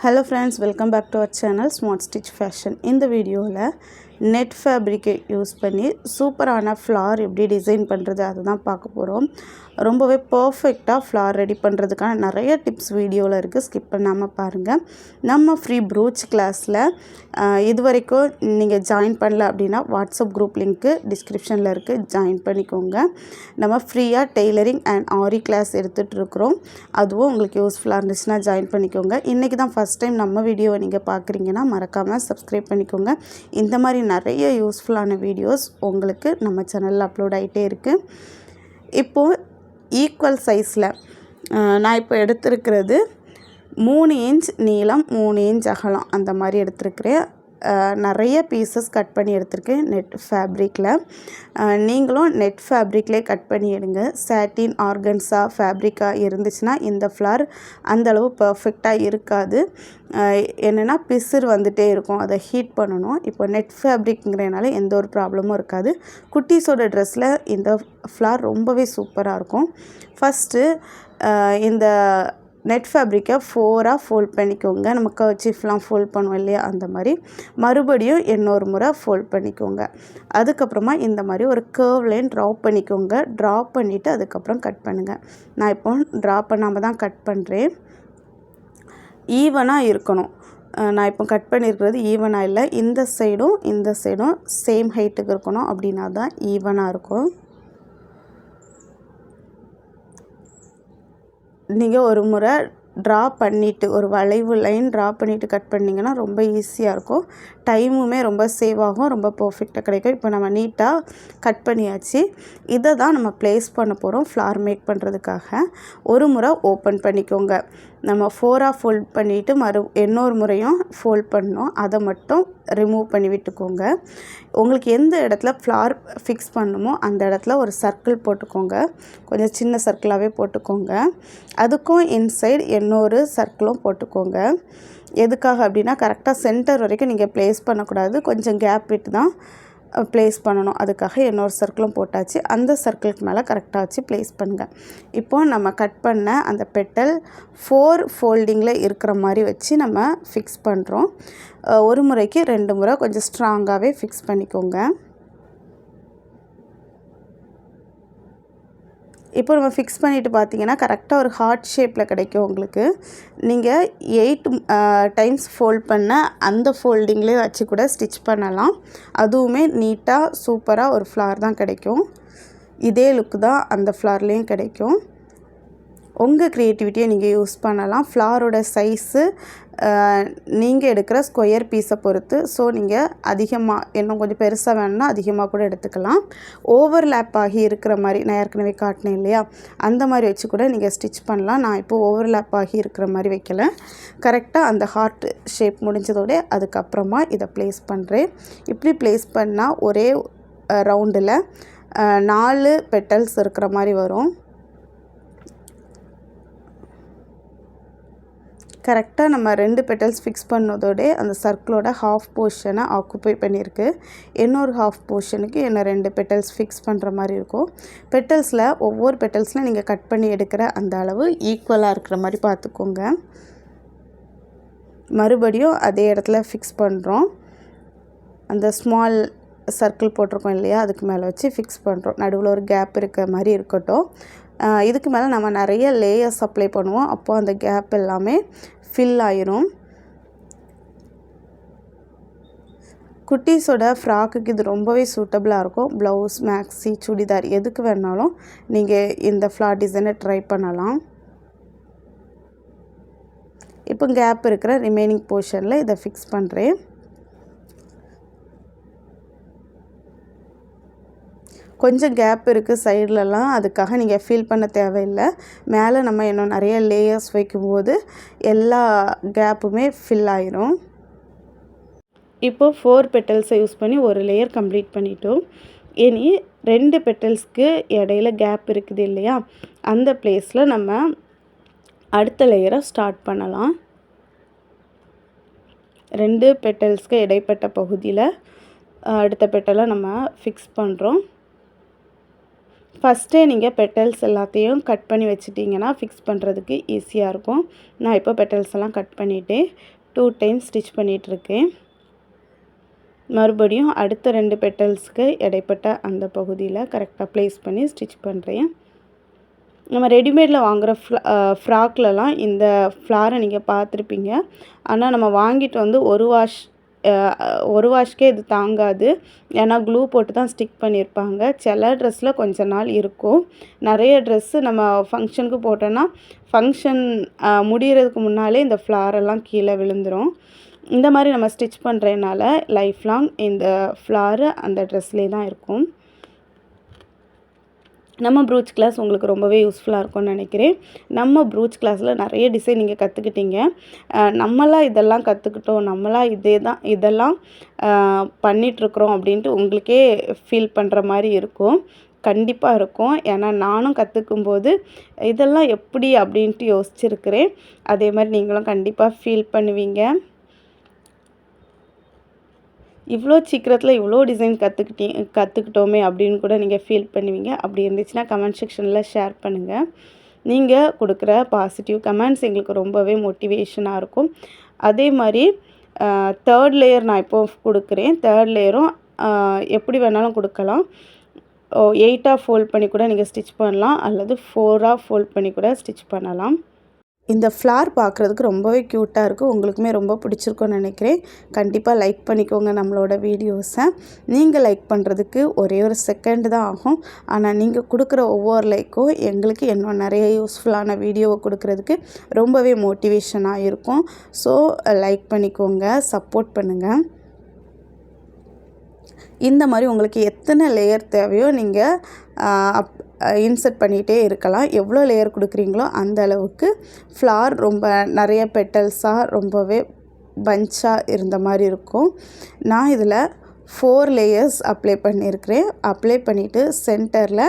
Hello friends, welcome back to our channel Smart Stitch Fashion. இந்த வீடியோவில் net ஃபேப்ரிக்கை use பண்ணி சூப்பரான ஃப்ளார் எப்படி டிசைன் பண்ணுறது அதுதான் பார்க்க போகிறோம். ரொம்பவே பர்ஃபெக்டாக ஃப்ளார் ரெடி பண்ணுறதுக்கான நிறைய டிப்ஸ் வீடியோவில் இருக்குது, ஸ்கிப் பண்ணாமல் பாருங்கள். நம்ம ஃப்ரீ ப்ரூச் கிளாஸில் இது வரைக்கும் நீங்கள் ஜாயின் பண்ணல அப்படின்னா வாட்ஸ்அப் குரூப் லிங்க்கு டிஸ்கிரிப்ஷனில் இருக்குது, ஜாயின் பண்ணிக்கோங்க. நம்ம ஃப்ரீயாக டெய்லரிங் அண்ட் ஆரி கிளாஸ் எடுத்துகிட்ருக்குறோம், அதுவும் உங்களுக்கு யூஸ்ஃபுல்லாக இருந்துச்சுன்னா ஜாயின் பண்ணிக்கோங்க. இன்றைக்கி தான் ஃபஸ்ட் டைம் நம்ம வீடியோவை நீங்கள் பார்க்குறீங்கன்னா மறக்காமல் சப்ஸ்கிரைப் பண்ணிக்கோங்க. இந்த மாதிரி நிறைய யூஸ்ஃபுல்லான வீடியோஸ் உங்களுக்கு நம்ம சேனலில் அப்லோட் ஆகிட்டே இருக்குது. இப்போது ஈக்குவல் சைஸில் நான் இப்போ எடுத்துருக்கிறது 3 இன்ச் நீளம் 3 இன்ச் அகலம் அந்த மாதிரி எடுத்துருக்கிறேன். நிறைய பீசஸ் கட் பண்ணி எடுத்திருக்கேன் நெட் ஃபேப்ரிக்கில். நீங்களும் நெட் ஃபேப்ரிக்லேயே கட் பண்ணி எடுங்க. சாட்டின் ஆர்கன்ஸா ஃபேப்ரிக்காக இருந்துச்சுன்னா இந்த ஃப்ளார் அந்தளவு பர்ஃபெக்டாக இருக்காது. என்னென்னா பிசுறு வந்துகிட்டே இருக்கும், அதை ஹீட் பண்ணணும். இப்போ நெட் ஃபேப்ரிக்ங்கிறனால எந்த ஒரு ப்ராப்ளமும் இருக்காது. குட்டீஸோட ட்ரெஸ்ஸில் இந்த ஃப்ளார் ரொம்பவே சூப்பராக இருக்கும். ஃபஸ்ட்டு இந்த நெட் ஃபேப்ரிக்கை 4ஆக ஃபோல்ட் பண்ணிக்கோங்க. நம்ம கர்ச்சீஃப்லாம் ஃபோல்ட் பண்ணுவோம் இல்லையா, அந்த மாதிரி மறுபடியும் இன்னொரு முறை ஃபோல்ட் பண்ணிக்கோங்க. அதுக்கப்புறமா இந்த மாதிரி ஒரு கர்வ் லைன் ட்ரா பண்ணிக்கோங்க. ட்ரா பண்ணிவிட்டு அதுக்கப்புறம் கட் பண்ணுங்கள். நான் இப்போ ட்ரா பண்ணாமல் தான் கட் பண்ணுறேன். ஈவனாக இருக்கணும். நான் இப்போ கட் பண்ணியிருக்கிறது ஈவனாக இல்லை, இந்த சைடும் சேம் ஹைட்டுக்கு இருக்கணும், அப்படின்னா தான் ஈவனாக இருக்கும். நீங்கள் ஒரு முறை ட்ரா பண்ணிவிட்டு ஒரு வளைவு லைன் ட்ரா பண்ணிவிட்டு கட் பண்ணிங்கன்னா ரொம்ப ஈஸியாக இருக்கும். டைமுமே ரொம்ப சேவ் ஆகும், ரொம்ப பர்ஃபெக்டாக கிடைக்கும். இப்போ நம்ம நீட்டாக கட் பண்ணியாச்சு. இதை தான் நம்ம ப்ளேஸ் பண்ண போகிறோம் ஃப்ளார் மேக் பண்ணுறதுக்காக. ஒரு முறை ஓப்பன் பண்ணிக்கோங்க. நம்ம 4ஆக ஃபோல்ட் பண்ணிவிட்டு இன்னொரு முறையும் ஃபோல்ட் பண்ணோம், அதை மட்டும் ரிமூவ் பண்ணி விட்டுக்கோங்க. உங்களுக்கு எந்த இடத்துல ஃப்ளார் ஃபிக்ஸ் பண்ணணுமோ அந்த இடத்துல ஒரு சர்க்கிள் போட்டுக்கோங்க. கொஞ்சம் சின்ன சர்க்கிளாகவே போட்டுக்கோங்க. அதுக்கும் இன்சைடு இன்னொரு சர்க்கிளும் போட்டுக்கோங்க. எதுக்காக அப்படின்னா கரெக்டாக சென்டர் வரைக்கும் நீங்கள் ப்ளேஸ் பண்ணக்கூடாது, கொஞ்சம் கேப் விட்டு தான் ப்ளேஸ் பண்ணணும். அதுக்காக இன்னொரு சர்க்கிளும் போட்டாச்சு. அந்த சர்க்கிளுக்கு மேலே கரெக்டாக வச்சு ப்ளேஸ் பண்ணுங்கள். இப்போது நம்ம கட் பண்ண அந்த பெட்டல் 4 ஃபோல்டிங்கில் இருக்கிற மாதிரி வச்சு நம்ம ஃபிக்ஸ் பண்ணுறோம். ஒரு முறைக்கு 2 முறை கொஞ்சம் ஸ்ட்ராங்காகவே ஃபிக்ஸ் பண்ணிக்கோங்க. இப்போ நம்ம ஃபிக்ஸ் பண்ணிவிட்டு பார்த்தீங்கன்னா கரெக்டாக ஒரு ஹார்ட் ஷேப்பில் கிடைக்கும் உங்களுக்கு. நீங்கள் 8 டைம்ஸ் ஃபோல்ட் பண்ண அந்த ஃபோல்டிங்லேயே வச்சு கூட ஸ்டிச் பண்ணலாம். அதுவுமே நீட்டாக சூப்பராக ஒரு ஃப்ளார் தான் கிடைக்கும். இதே லுக் தான் அந்த ஃப்ளார்லேயும் கிடைக்கும். உங்கள் க்ரியேட்டிவிட்டியை நீங்கள் யூஸ் பண்ணலாம். ஃப்ளாரோட சைஸு நீங்கள் எடுக்கிற ஸ்கொயர் பீஸை பொறுத்து. ஸோ நீங்கள் அதிகமாக இன்னும் கொஞ்சம் பெருசாக வேணும்னா அதிகமாக கூட எடுத்துக்கலாம். ஓவர்லேப் ஆகி இருக்கிற மாதிரி நான் ஏற்கனவே காட்டினேன் இல்லையா, அந்த மாதிரி வச்சு கூட நீங்கள் ஸ்டிச் பண்ணலாம். நான் இப்போது ஓவர்லேப் ஆகி இருக்கிற மாதிரி வைக்கல. கரெக்டாக அந்த ஹார்ட் ஷேப் முடிஞ்சதோட அதுக்கப்புறமா இதை ப்ளேஸ் பண்ணுறேன். இப்படி ப்ளேஸ் பண்ணால் ஒரே ரவுண்டில் 4 பெட்டல்ஸ் இருக்கிற மாதிரி வரும். கரெக்டாக நம்ம 2 பெட்டல்ஸ் ஃபிக்ஸ் பண்ணதோட அந்த சர்க்கிளோட ஹாஃப் போர்ஷனை ஆக்குப்பை பண்ணியிருக்கு. இன்னொரு ஹாஃப் போர்ஷனுக்கு என்ன 2 பெட்டல்ஸ் ஃபிக்ஸ் பண்ணுற மாதிரி இருக்கும். பெட்டல்ஸில் ஒவ்வொரு பெட்டல்ஸில் நீங்கள் கட் பண்ணி எடுக்கிற அந்த அளவு ஈக்குவலாக இருக்கிற மாதிரி பார்த்துக்கோங்க. மறுபடியும் அதே இடத்துல ஃபிக்ஸ் பண்ணுறோம். அந்த ஸ்மால் சர்க்கிள் போட்டிருக்கோம் இல்லையா, அதுக்கு மேலே வச்சு ஃபிக்ஸ் பண்ணுறோம். நடுவில் ஒரு கேப் இருக்கிற மாதிரி இருக்கட்டும். இதுக்கு மேலே நம்ம நிறைய லேயர்ஸ் அப்ளை பண்ணுவோம், அப்போது அந்த கேப் எல்லாமே ஃபில் ஆயிரும். குட்டீஸோட ஃப்ராக்குக்கு இது ரொம்பவே சூட்டபுளாக இருக்கும். ப்ளவுஸ், மேக்ஸி, சுடிதார் எதுக்கு வேணாலும் நீங்கள் இந்த ஃப்ளார் டிசைனை ட்ரை பண்ணலாம். இப்போ கேப் இருக்கிற ரிமைனிங் போர்ஷனில் இதை ஃபிக்ஸ் பண்ணுறேன். கொஞ்சம் கேப் இருக்குது சைட்லலாம், அதுக்காக நீங்கள் ஃபீல் பண்ண தேவையில்லை. மேலே நம்ம இன்னும் நிறைய லேயர்ஸ் வைக்கும்போது எல்லா கேப்புமே ஃபில் ஆயிரும். இப்போது 4 பெட்டல்ஸை யூஸ் பண்ணி ஒரு லேயர் கம்ப்ளீட் பண்ணிட்டோம். இனி 2 பெட்டல்ஸ்க்கு இடையில கேப் இருக்குது இல்லையா, அந்த பிளேஸில் நம்ம அடுத்த லேயரை ஸ்டார்ட் பண்ணலாம். 2 பெட்டல்ஸ்க்கு இடைப்பட்ட பகுதியில் அடுத்த பெட்டலை நம்ம ஃபிக்ஸ் பண்ணுறோம். ஃபஸ்ட்டே நீங்கள் பெட்டல்ஸ் எல்லாத்தையும் கட் பண்ணி வச்சிட்டிங்கன்னா ஃபிக்ஸ் பண்ணுறதுக்கு ஈஸியாக இருக்கும். நான் இப்போ பெட்டல்ஸ் எல்லாம் கட் பண்ணிவிட்டு 2 டைம்ஸ் ஸ்டிச் பண்ணிகிட்ருக்கேன். மறுபடியும் அடுத்த 2 பெட்டல்ஸ்க்கு இடைப்பட்ட அந்த பகுதியில் கரெக்டாக ப்ளேஸ் பண்ணி ஸ்டிச் பண்ணுறேன். நம்ம ரெடிமேடில் வாங்குகிற ஃப்ராக்லலாம் இந்த ஃப்ளாரை நீங்கள் பார்த்துருப்பீங்க. ஆனால் நம்ம வாங்கிட்டு வந்து ஒரு வாஷ்க்கே இது தாங்காது. ஏன்னா க்ளூ போட்டு தான் ஸ்டிக் பண்ணியிருப்பாங்க. சில ட்ரெஸ்ஸில் கொஞ்ச நாள் இருக்கும். நிறைய ட்ரெஸ்ஸு நம்ம ஃபங்க்ஷனுக்கு போட்டோன்னா ஃபங்க்ஷன் முடிகிறதுக்கு முன்னாலே இந்த ஃப்ளாரெல்லாம் கீழே விழுந்துடும். இந்த மாதிரி நம்ம ஸ்டிச் பண்ணுறதுனால லைஃப் லாங் இந்த ஃப்ளாரு அந்த ட்ரெஸ்லேயே தான் இருக்கும். நம்ம ப்ரூச் கிளாஸ் உங்களுக்கு ரொம்பவே யூஸ்ஃபுல்லாக இருக்கும்னு நினைக்கிறேன். நம்ம ப்ரூச் கிளாஸில் நிறைய டிசைன் நீங்கள் கற்றுக்கிட்டீங்க. நம்மளாம் இதெல்லாம் கற்றுக்கிட்டோம், நம்மளாம் இதெல்லாம் பண்ணிகிட்ருக்குறோம் அப்படின்ட்டு உங்களுக்கே ஃபீல் பண்ணுற மாதிரி இருக்கும். கண்டிப்பாக இருக்கும். ஏன்னா நானும் கற்றுக்கும்போது இதெல்லாம் எப்படி அப்படின்ட்டு யோசிச்சுருக்கிறேன். அதே மாதிரி நீங்களும் கண்டிப்பாக ஃபீல் பண்ணுவீங்க. இவ்வளோ சீக்கிரத்தில் இவ்வளோ டிசைன் கற்றுக்கிட்டோமே அப்படின்னு கூட நீங்கள் ஃபீல் பண்ணுவீங்க. அப்படி இருந்துச்சுன்னா கமெண்ட் செக்ஷனில் ஷேர் பண்ணுங்கள். நீங்கள் கொடுக்குற பாசிட்டிவ் கமெண்ட்ஸ் எங்களுக்கு ரொம்பவே மோட்டிவேஷனாக இருக்கும். அதே மாதிரி 3rd லேயர் நான் இப்போ கொடுக்குறேன். 3rd லேயரும் எப்படி வேணாலும் கொடுக்கலாம். 8ஆக ஃபோல்ட் பண்ணி கூட நீங்கள் ஸ்டிச் பண்ணலாம், அல்லது 4ஆக ஃபோல்ட் பண்ணி கூட ஸ்டிச் பண்ணலாம். இந்த ஃப்ளார் பார்க்குறதுக்கு ரொம்பவே க்யூட்டாக இருக்குது. உங்களுக்குமே ரொம்ப பிடிச்சிருக்கும்னு நினைக்கிறேன். கண்டிப்பாக லைக் பண்ணிக்கோங்க நம்மளோட வீடியோஸை. நீங்கள் லைக் பண்ணுறதுக்கு ஒரே ஒரு செகண்ட் தான் ஆகும். ஆனால் நீங்கள் கொடுக்குற ஒவ்வொரு லைக்கும் எங்களுக்கு இன்னும் நிறைய யூஸ்ஃபுல்லான வீடியோவை கொடுக்குறதுக்கு ரொம்பவே மோட்டிவேஷனாக இருக்கும். ஸோ லைக் பண்ணிக்கோங்க, சப்போர்ட் பண்ணுங்கள். இந்த மாதிரி உங்களுக்கு எத்தனை லேயர் தேவையோ நீங்கள் இன்சர்ட் பண்ணிகிட்டே இருக்கலாம். எவ்வளோ லேயர் கொடுக்குறீங்களோ அந்த அளவுக்கு ஃப்ளார் ரொம்ப நிறைய பெட்டல்ஸாக ரொம்பவே பஞ்சாக இருந்த மாதிரி இருக்கும். நான் இதில் 4 லேயர்ஸ் அப்ளை பண்ணியிருக்கிறேன். அப்ளை பண்ணிவிட்டு சென்டரில்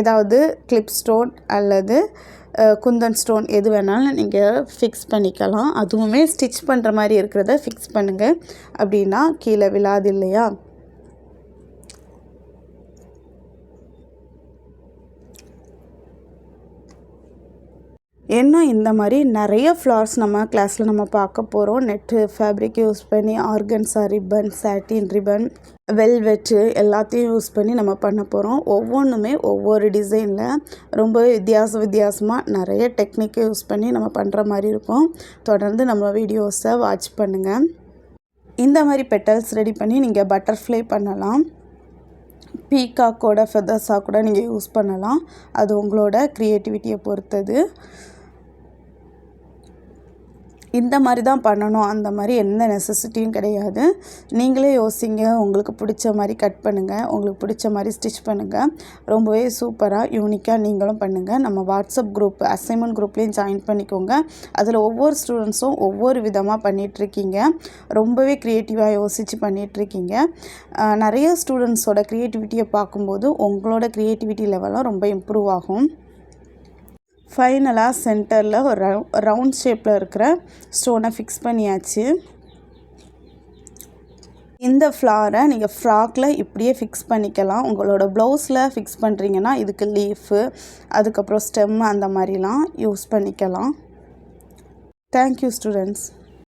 ஏதாவது கிளிப் ஸ்டோன் அல்லது குந்தன் ஸ்டோன் எது வேணாலும் நீங்கள் ஃபிக்ஸ் பண்ணிக்கலாம். அதுவுமே ஸ்டிச் பண்ணுற மாதிரி இருக்கிறத ஃபிக்ஸ் பண்ணுங்கள். அப்படின்னா கீழே விழாது இல்லையா? இன்னும் இந்த மாதிரி நிறைய ஃப்ளார்ஸ் நம்ம கிளாஸில் நம்ம பார்க்க போகிறோம். நெட்டு ஃபேப்ரிக் யூஸ் பண்ணி organza ribbon, satin ribbon, velvet எல்லாத்தையும் யூஸ் பண்ணி நம்ம பண்ண போகிறோம். ஒவ்வொன்றுமே ஒவ்வொரு டிசைனில் ரொம்ப வித்தியாசமாக நிறைய டெக்னிக்கை யூஸ் பண்ணி நம்ம பண்ணுற மாதிரி இருக்கும். தொடர்ந்து நம்ம வீடியோஸை வாட்ச் பண்ணுங்கள். இந்த மாதிரி பெட்டல்ஸ் ரெடி பண்ணி நீங்கள் பட்டர்ஃப்ளை பண்ணலாம். பீகாக்கோட ஃபெதர்ஸாக கூட நீங்கள் யூஸ் பண்ணலாம். அது உங்களோட க்ரியேட்டிவிட்டியை பொறுத்தது. இந்த மாதிரி தான் பண்ணணும், அந்த மாதிரி எந்த நெசசிட்டியும் கிடையாது. நீங்களே யோசிங்க, உங்களுக்கு பிடிச்ச மாதிரி கட் பண்ணுங்கள், உங்களுக்கு பிடிச்ச மாதிரி ஸ்டிச் பண்ணுங்கள். ரொம்பவே சூப்பராக யூனிக்காக நீங்களும் பண்ணுங்கள். நம்ம வாட்ஸ்அப் குரூப் அசைன்மெண்ட் குரூப்லேயும் ஜாயின் பண்ணிக்கோங்க. அதில் ஒவ்வொரு ஸ்டூடெண்ட்ஸும் ஒவ்வொரு விதமாக பண்ணிகிட்ருக்கீங்க. ரொம்பவே க்ரியேட்டிவாக யோசித்து பண்ணிகிட்ருக்கீங்க. நிறைய ஸ்டூடெண்ட்ஸோட க்ரியேட்டிவிட்டியை பார்க்கும்போது உங்களோட க்ரியேட்டிவிட்டி லெவலும் ரொம்ப இம்ப்ரூவ் ஆகும். ஃபைனலாக சென்டரில் ஒரு ரவுண்ட் ஷேப்பில் இருக்கிற ஸ்டோனை ஃபிக்ஸ் பண்ணியாச்சு. இந்த ஃப்ளாரை நீங்கள் ஃப்ராக்கில் இப்படியே ஃபிக்ஸ் பண்ணிக்கலாம். உங்களோட ப்ளவுஸில் ஃபிக்ஸ் பண்ணுறீங்கன்னா இதுக்கு லீஃபு, அதுக்கப்புறம் ஸ்டெம் அந்த மாதிரிலாம் யூஸ் பண்ணிக்கலாம். Thank you students.